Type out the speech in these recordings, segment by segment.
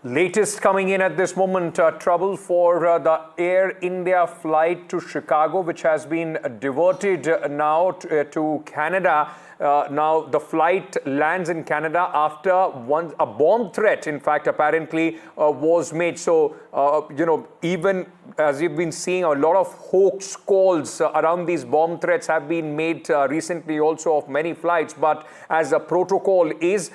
Latest coming in at this moment, trouble for the Air India flight to Chicago, which has been diverted now to Canada. Now, the flight lands in Canada after a bomb threat, in fact, apparently was made. So, even as you've been seeing, a lot of hoax calls around these bomb threats have been made recently also of many flights. But as a protocol is,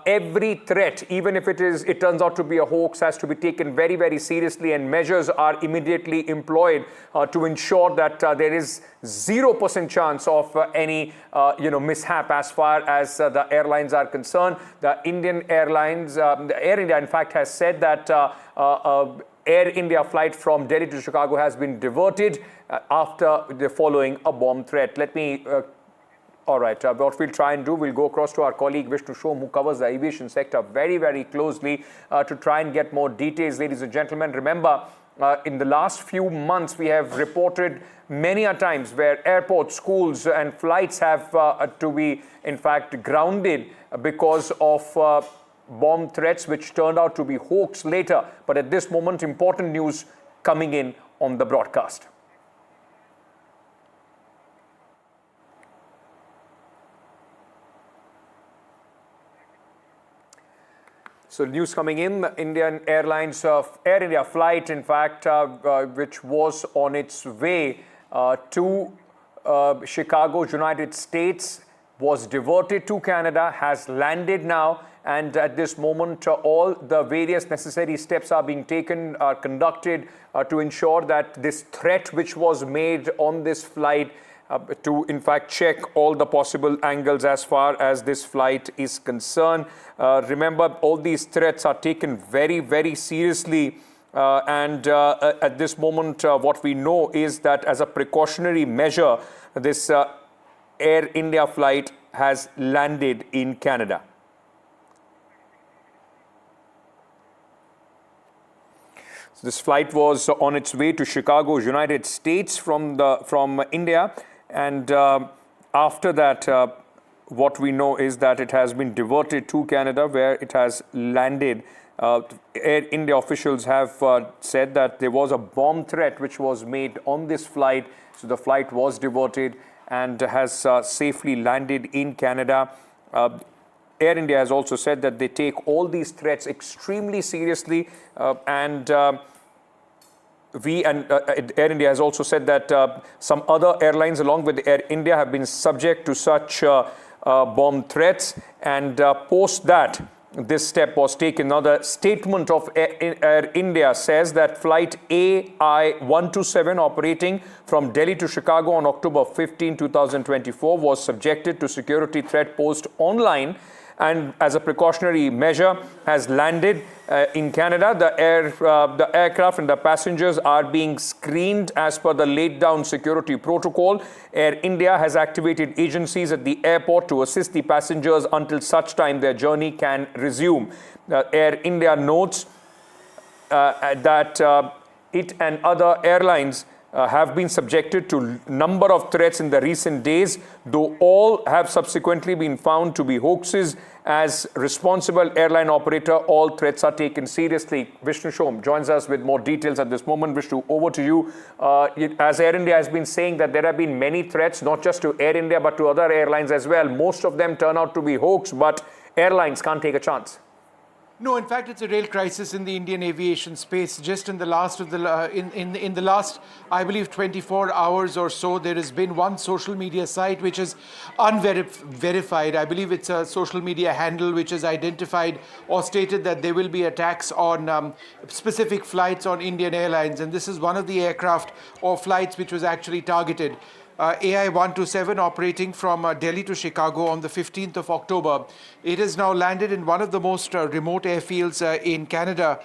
every threat, even if it turns out to be a hoax, has to be taken very, very seriously, and measures are immediately employed to ensure that there is 0% chance of any mishap as far as the airlines are concerned. The Indian Airlines, the Air India, in fact, has said that Air India flight from Delhi to Chicago has been diverted after the following a bomb threat. Let me all right, what we'll try and do, we'll go across to our colleague Vishnu Shom, who covers the aviation sector very, very closely to try and get more details. Ladies and gentlemen, remember, in the last few months, we have reported many a times where airports, schools and flights have to be, in fact, grounded because of bomb threats, which turned out to be hoax later. But at this moment, important news coming in on the broadcast. So news coming in, Indian Airlines Air India flight, in fact, which was on its way to Chicago, United States, was diverted to Canada, has landed now. And at this moment, all the various necessary steps are being taken, are conducted to ensure that this threat which was made on this flight to in fact check all the possible angles as far as this flight is concerned. Remember, all these threats are taken very, very seriously. At this moment, what we know is that as a precautionary measure, this Air India flight has landed in Canada. So this flight was on its way to Chicago, United States from India. And after that, what we know is that it has been diverted to Canada, where it has landed. Air India officials have said that there was a bomb threat which was made on this flight. So the flight was diverted and has safely landed in Canada. Air India has also said that they take all these threats extremely seriously, Air India has also said that some other airlines along with Air India have been subject to such bomb threats, and post that this step was taken. Now, the statement of Air India says that flight AI-127 operating from Delhi to Chicago on October 15, 2024 was subjected to security threat posed online, and as a precautionary measure has landed in Canada. The aircraft and the passengers are being screened as per the laid down security protocol. Air India has activated agencies at the airport to assist the passengers until such time their journey can resume. Air India notes that it and other airlines have been subjected to number of threats in the recent days, though all have subsequently been found to be hoaxes. As responsible airline operator, all threats are taken seriously. Vishnu Shom joins us with more details at this moment. Vishnu, over to you. As Air India has been saying that there have been many threats, not just to Air India, but to other airlines as well. Most of them turn out to be hoax, but airlines can't take a chance. No, in fact, it's a real crisis in the Indian aviation space. Just in the last in the last, I believe, 24 hours or so, there has been one social media site which is unverified. I believe it's a social media handle which has identified or stated that there will be attacks on specific flights on Indian Airlines, and this is one of the aircraft or flights which was actually targeted. AI-127 operating from Delhi to Chicago on the 15th of October. It has now landed in one of the most remote airfields in Canada,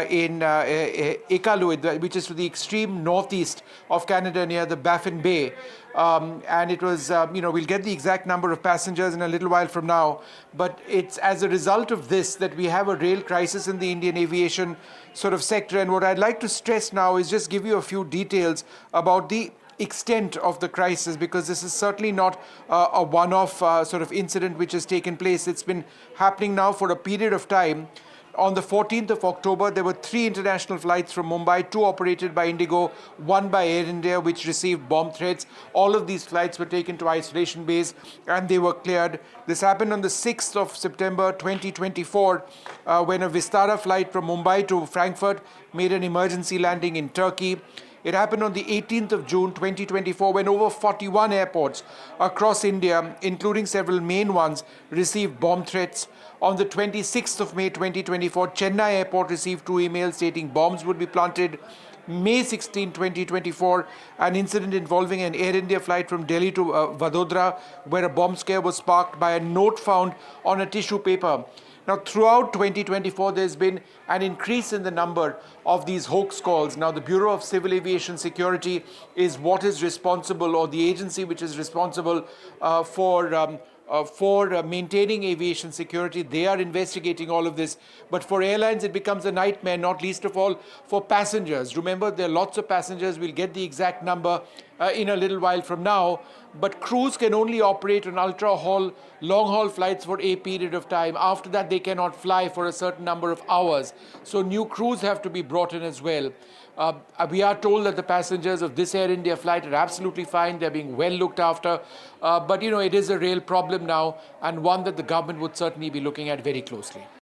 in Iqaluit, which is to the extreme northeast of Canada near the Baffin Bay. And it was, we'll get the exact number of passengers in a little while from now. But it's as a result of this that we have a real crisis in the Indian aviation sort of sector. And what I'd like to stress now is just give you a few details about the extent of the crisis, because this is certainly not a one-off sort of incident which has taken place. It's been happening now for a period of time. On the 14th of October, there were 3 international flights from Mumbai, 2 operated by Indigo, 1 by Air India, which received bomb threats. All of these flights were taken to isolation bays and they were cleared. This happened on the 6th of September 2024 when a Vistara flight from Mumbai to Frankfurt made an emergency landing in Turkey. It happened on the 18th of June 2024 when over 41 airports across India, including several main ones, received bomb threats. On the 26th of May 2024, Chennai airport received 2 emails stating bombs would be planted. May 16, 2024, an incident involving an Air India flight from Delhi to Vadodara, where a bomb scare was sparked by a note found on a tissue paper. Now, throughout 2024, there's been an increase in the number of these hoax calls. Now, the Bureau of Civil Aviation Security is what is responsible, or the agency which is responsible for maintaining aviation security. They are investigating all of this. But for airlines, it becomes a nightmare, not least of all for passengers. Remember, there are lots of passengers. We'll get the exact number in a little while from now. But crews can only operate on long-haul flights for a period of time. After that, they cannot fly for a certain number of hours. So new crews have to be brought in as well. We are told that the passengers of this Air India flight are absolutely fine. They're being well looked after. But, it is a real problem now, and one that the government would certainly be looking at very closely.